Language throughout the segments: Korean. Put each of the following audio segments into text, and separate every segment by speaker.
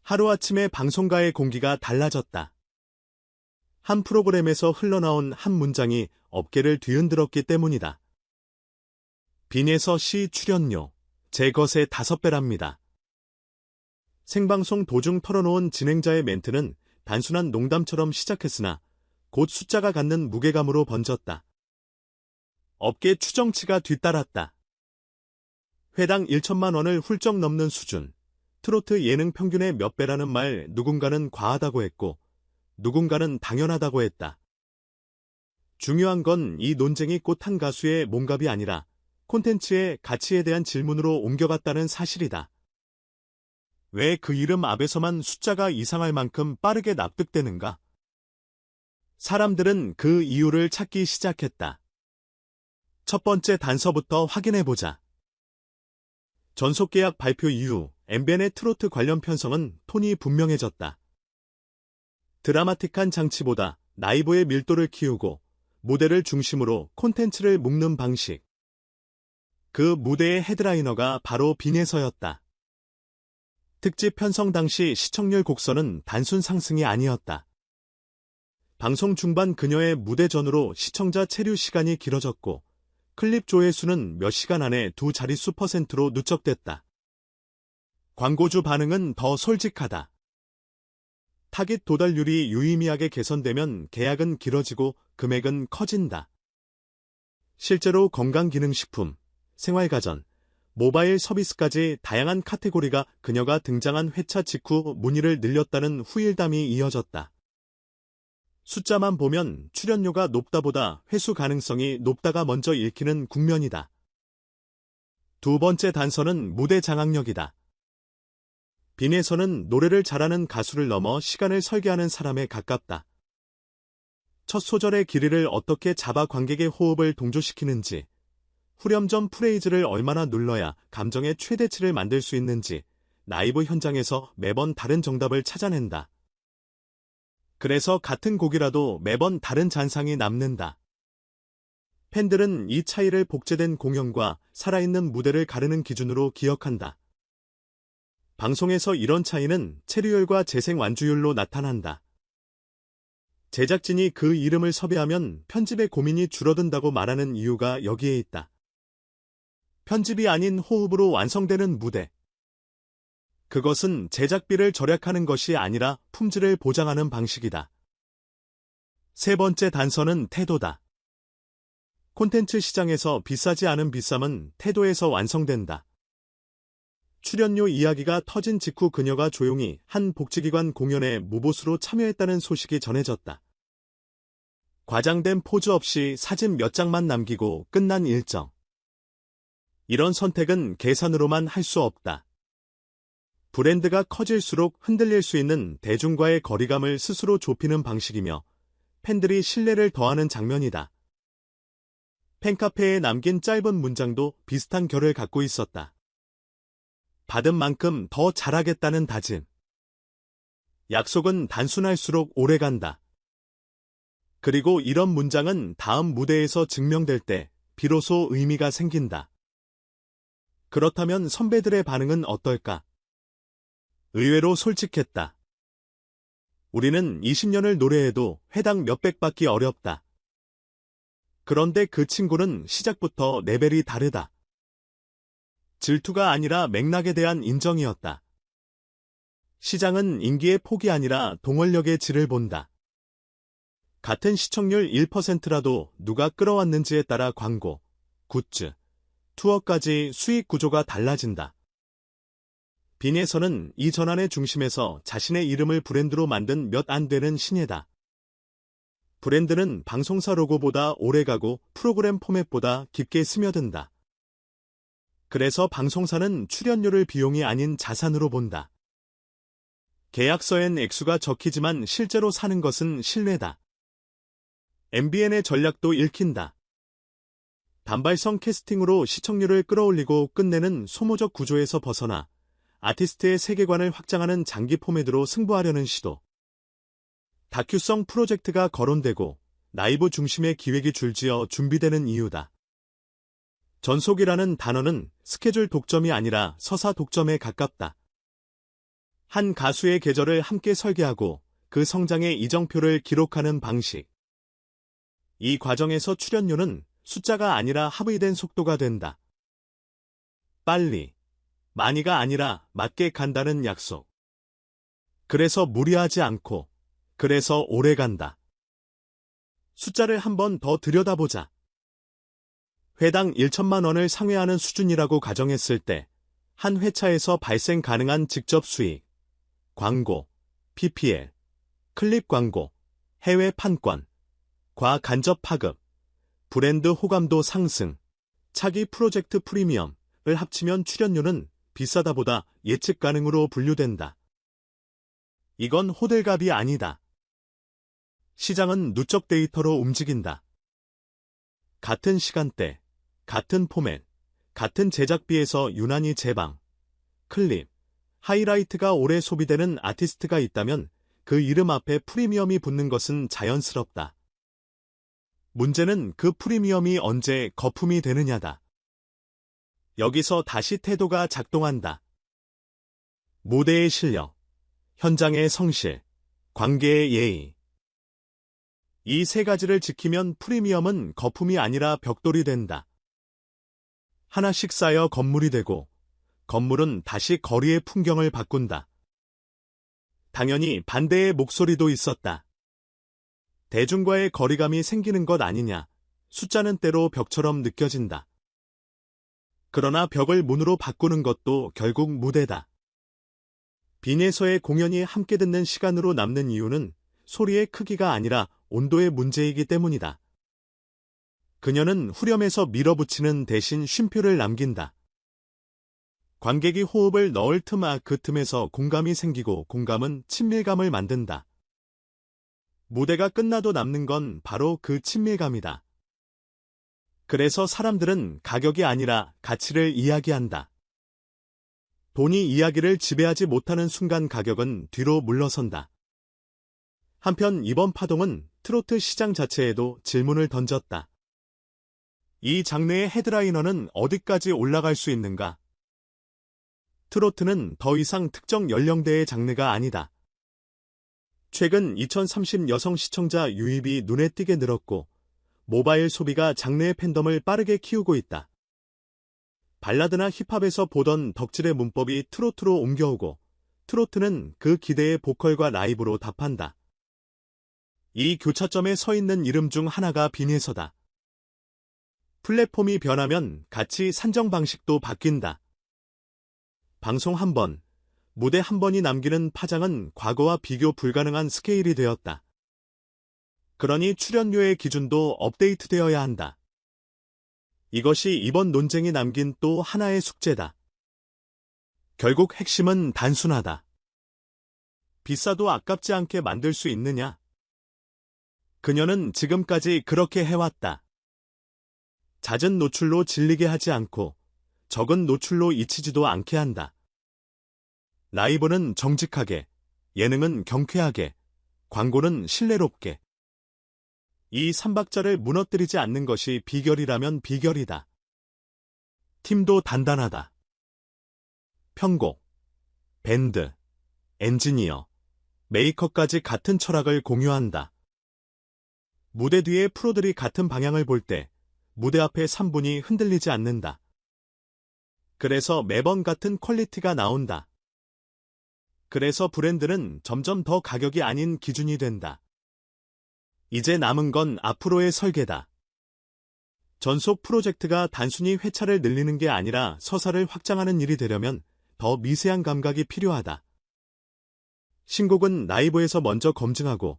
Speaker 1: 하루아침에 방송가의 공기가 달라졌다. 한 프로그램에서 흘러나온 한 문장이 업계를 뒤흔들었기 때문이다. 빈에서 시 출연료, 제 것의 5배랍니다. 생방송 도중 털어놓은 진행자의 멘트는 단순한 농담처럼 시작했으나 곧 숫자가 갖는 무게감으로 번졌다. 업계 추정치가 뒤따랐다. 회당 1천만 원을 훌쩍 넘는 수준, 트로트 예능 평균의 몇 배라는 말 누군가는 과하다고 했고 누군가는 당연하다고 했다. 중요한 건 이 논쟁이 곧 한 가수의 몸값이 아니라 콘텐츠의 가치에 대한 질문으로 옮겨갔다는 사실이다. 왜 그 이름 앞에서만 숫자가 이상할 만큼 빠르게 납득되는가? 사람들은 그 이유를 찾기 시작했다. 첫 번째 단서부터 확인해보자. 전속계약 발표 이후 MBN의 트로트 관련 편성은 톤이 분명해졌다. 드라마틱한 장치보다 라이브의 밀도를 키우고 무대를 중심으로 콘텐츠를 묶는 방식. 그 무대의 헤드라이너가 바로 빈에서였다. 특집 편성 당시 시청률 곡선은 단순 상승이 아니었다. 방송 중반 그녀의 무대 전후로 시청자 체류 시간이 길어졌고 클립 조회수는 몇 시간 안에 두 자릿수 %로 누적됐다. 광고주 반응은 더 솔직하다. 타깃 도달률이 유의미하게 개선되면 계약은 길어지고 금액은 커진다. 실제로 건강기능식품, 생활가전, 모바일 서비스까지 다양한 카테고리가 그녀가 등장한 회차 직후 문의를 늘렸다는 후일담이 이어졌다. 숫자만 보면 출연료가 높다보다 회수 가능성이 높다가 먼저 읽히는 국면이다. 두 번째 단서는 무대 장악력이다. 빈에서는 노래를 잘하는 가수를 넘어 시간을 설계하는 사람에 가깝다. 첫 소절의 길이를 어떻게 잡아 관객의 호흡을 동조시키는지, 후렴 전 프레이즈를 얼마나 눌러야 감정의 최대치를 만들 수 있는지 라이브 현장에서 매번 다른 정답을 찾아낸다. 그래서 같은 곡이라도 매번 다른 잔상이 남는다. 팬들은 이 차이를 복제된 공연과 살아있는 무대를 가르는 기준으로 기억한다. 방송에서 이런 차이는 체류율과 재생 완주율로 나타난다. 제작진이 그 이름을 섭외하면 편집의 고민이 줄어든다고 말하는 이유가 여기에 있다. 편집이 아닌 호흡으로 완성되는 무대. 그것은 제작비를 절약하는 것이 아니라 품질을 보장하는 방식이다. 세 번째 단서는 태도다. 콘텐츠 시장에서 비싸지 않은 비쌈은 태도에서 완성된다. 출연료 이야기가 터진 직후 그녀가 조용히 한 복지기관 공연에 무보수로 참여했다는 소식이 전해졌다. 과장된 포즈 없이 사진 몇 장만 남기고 끝난 일정. 이런 선택은 계산으로만 할 수 없다. 브랜드가 커질수록 흔들릴 수 있는 대중과의 거리감을 스스로 좁히는 방식이며 팬들이 신뢰를 더하는 장면이다. 팬카페에 남긴 짧은 문장도 비슷한 결을 갖고 있었다. 받은 만큼 더 잘하겠다는 다짐. 약속은 단순할수록 오래간다. 그리고 이런 문장은 다음 무대에서 증명될 때 비로소 의미가 생긴다. 그렇다면 선배들의 반응은 어떨까? 의외로 솔직했다. 우리는 20년을 노래해도 회당 몇백 받기 어렵다. 그런데 그 친구는 시작부터 레벨이 다르다. 질투가 아니라 맥락에 대한 인정이었다. 시장은 인기의 폭이 아니라 동원력의 질을 본다. 같은 시청률 1%라도 누가 끌어왔는지에 따라 광고, 굿즈, 투어까지 수익 구조가 달라진다. 빈에서는 이 전환의 중심에서 자신의 이름을 브랜드로 만든 몇 안 되는 신예다. 브랜드는 방송사 로고보다 오래가고 프로그램 포맷보다 깊게 스며든다. 그래서 방송사는 출연료를 비용이 아닌 자산으로 본다. 계약서엔 액수가 적히지만 실제로 사는 것은 신뢰다. MBN의 전략도 읽힌다. 단발성 캐스팅으로 시청률을 끌어올리고 끝내는 소모적 구조에서 벗어나 아티스트의 세계관을 확장하는 장기 포맷으로 승부하려는 시도. 다큐성 프로젝트가 거론되고 라이브 중심의 기획이 줄지어 준비되는 이유다. 전속이라는 단어는 스케줄 독점이 아니라 서사 독점에 가깝다. 한 가수의 계절을 함께 설계하고 그 성장의 이정표를 기록하는 방식. 이 과정에서 출연료는 숫자가 아니라 합의된 속도가 된다. 빨리, 많이가 아니라 맞게 간다는 약속. 그래서 무리하지 않고, 그래서 오래 간다. 숫자를 한 번 더 들여다보자. 회당 1천만 원을 상회하는 수준이라고 가정했을 때, 한 회차에서 발생 가능한 직접 수익, 광고, PPL, 클립 광고, 해외 판권, 과간접 파급, 브랜드 호감도 상승, 차기 프로젝트 프리미엄을 합치면 출연료는 비싸다보다 예측 가능으로 분류된다. 이건 호들갑이 아니다. 시장은 누적 데이터로 움직인다. 같은 시간대, 같은 포맷, 같은 제작비에서 유난히 제방, 클립, 하이라이트가 오래 소비되는 아티스트가 있다면 그 이름 앞에 프리미엄이 붙는 것은 자연스럽다. 문제는 그 프리미엄이 언제 거품이 되느냐다. 여기서 다시 태도가 작동한다. 무대의 실력, 현장의 성실, 관계의 예의. 이 세 가지를 지키면 프리미엄은 거품이 아니라 벽돌이 된다. 하나씩 쌓여 건물이 되고 건물은 다시 거리의 풍경을 바꾼다. 당연히 반대의 목소리도 있었다. 대중과의 거리감이 생기는 것 아니냐, 숫자는 때로 벽처럼 느껴진다. 그러나 벽을 문으로 바꾸는 것도 결국 무대다. 빈에서의 공연이 함께 듣는 시간으로 남는 이유는 소리의 크기가 아니라 온도의 문제이기 때문이다. 그녀는 후렴에서 밀어붙이는 대신 쉼표를 남긴다. 관객이 호흡을 넣을 그 틈에서 공감이 생기고 공감은 친밀감을 만든다. 무대가 끝나도 남는 건 바로 그 친밀감이다. 그래서 사람들은 가격이 아니라 가치를 이야기한다. 돈이 이야기를 지배하지 못하는 순간 가격은 뒤로 물러선다. 한편 이번 파동은 트로트 시장 자체에도 질문을 던졌다. 이 장르의 헤드라이너는 어디까지 올라갈 수 있는가? 트로트는 더 이상 특정 연령대의 장르가 아니다. 최근 2030 여성 시청자 유입이 눈에 띄게 늘었고 모바일 소비가 장르의 팬덤을 빠르게 키우고 있다. 발라드나 힙합에서 보던 덕질의 문법이 트로트로 옮겨오고 트로트는 그 기대의 보컬과 라이브로 답한다. 이 교차점에 서 있는 이름 중 하나가 빈에서다. 플랫폼이 변하면 가치 산정 방식도 바뀐다. 방송 한 번, 무대 한 번이 남기는 파장은 과거와 비교 불가능한 스케일이 되었다. 그러니 출연료의 기준도 업데이트되어야 한다. 이것이 이번 논쟁이 남긴 또 하나의 숙제다. 결국 핵심은 단순하다. 비싸도 아깝지 않게 만들 수 있느냐? 그녀는 지금까지 그렇게 해왔다. 잦은 노출로 질리게 하지 않고 적은 노출로 잊히지도 않게 한다. 라이브는 정직하게, 예능은 경쾌하게, 광고는 신뢰롭게. 이 삼박자를 무너뜨리지 않는 것이 비결이라면 비결이다. 팀도 단단하다. 편곡, 밴드, 엔지니어, 메이커까지 같은 철학을 공유한다. 무대 뒤에 프로들이 같은 방향을 볼 때 무대 앞의 3분이 흔들리지 않는다. 그래서 매번 같은 퀄리티가 나온다. 그래서 브랜드는 점점 더 가격이 아닌 기준이 된다. 이제 남은 건 앞으로의 설계다. 전속 프로젝트가 단순히 회차를 늘리는 게 아니라 서사를 확장하는 일이 되려면 더 미세한 감각이 필요하다. 신곡은 라이브에서 먼저 검증하고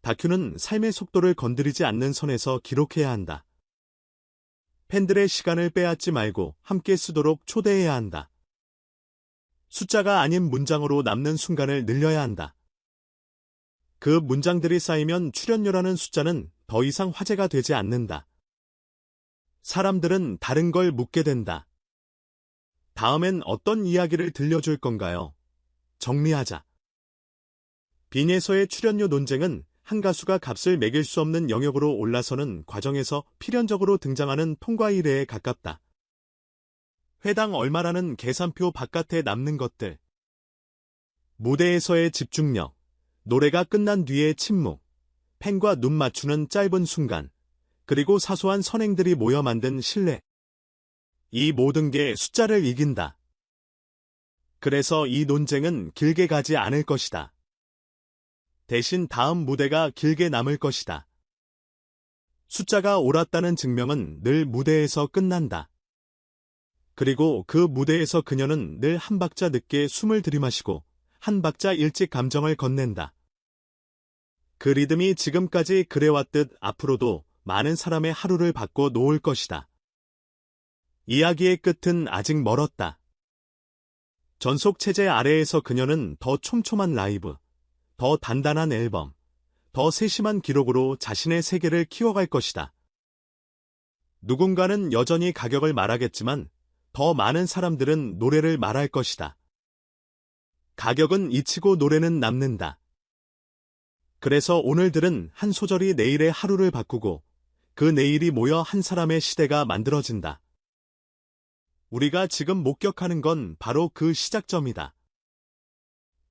Speaker 1: 다큐는 삶의 속도를 건드리지 않는 선에서 기록해야 한다. 팬들의 시간을 빼앗지 말고 함께 쓰도록 초대해야 한다. 숫자가 아닌 문장으로 남는 순간을 늘려야 한다. 그 문장들이 쌓이면 출연료라는 숫자는 더 이상 화제가 되지 않는다. 사람들은 다른 걸 묻게 된다. 다음엔 어떤 이야기를 들려줄 건가요? 정리하자. 빈에서의 출연료 논쟁은 한 가수가 값을 매길 수 없는 영역으로 올라서는 과정에서 필연적으로 등장하는 통과 이래에 가깝다. 회당 얼마라는 계산표 바깥에 남는 것들. 무대에서의 집중력, 노래가 끝난 뒤의 침묵, 펜과 눈 맞추는 짧은 순간, 그리고 사소한 선행들이 모여 만든 신뢰. 이 모든 게 숫자를 이긴다. 그래서 이 논쟁은 길게 가지 않을 것이다. 대신 다음 무대가 길게 남을 것이다. 숫자가 옳았다는 증명은 늘 무대에서 끝난다. 그리고 그 무대에서 그녀는 늘 한 박자 늦게 숨을 들이마시고 한 박자 일찍 감정을 건넨다. 그 리듬이 지금까지 그래왔듯 앞으로도 많은 사람의 하루를 바꿔 놓을 것이다. 이야기의 끝은 아직 멀었다. 전속 체제 아래에서 그녀는 더 촘촘한 라이브, 더 단단한 앨범, 더 세심한 기록으로 자신의 세계를 키워갈 것이다. 누군가는 여전히 가격을 말하겠지만 더 많은 사람들은 노래를 말할 것이다. 가격은 잊히고 노래는 남는다. 그래서 오늘들은 한 소절이 내일의 하루를 바꾸고 그 내일이 모여 한 사람의 시대가 만들어진다. 우리가 지금 목격하는 건 바로 그 시작점이다.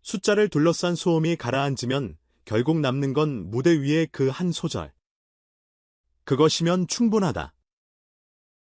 Speaker 1: 숫자를 둘러싼 소음이 가라앉으면 결국 남는 건 무대 위의 그 한 소절. 그것이면 충분하다.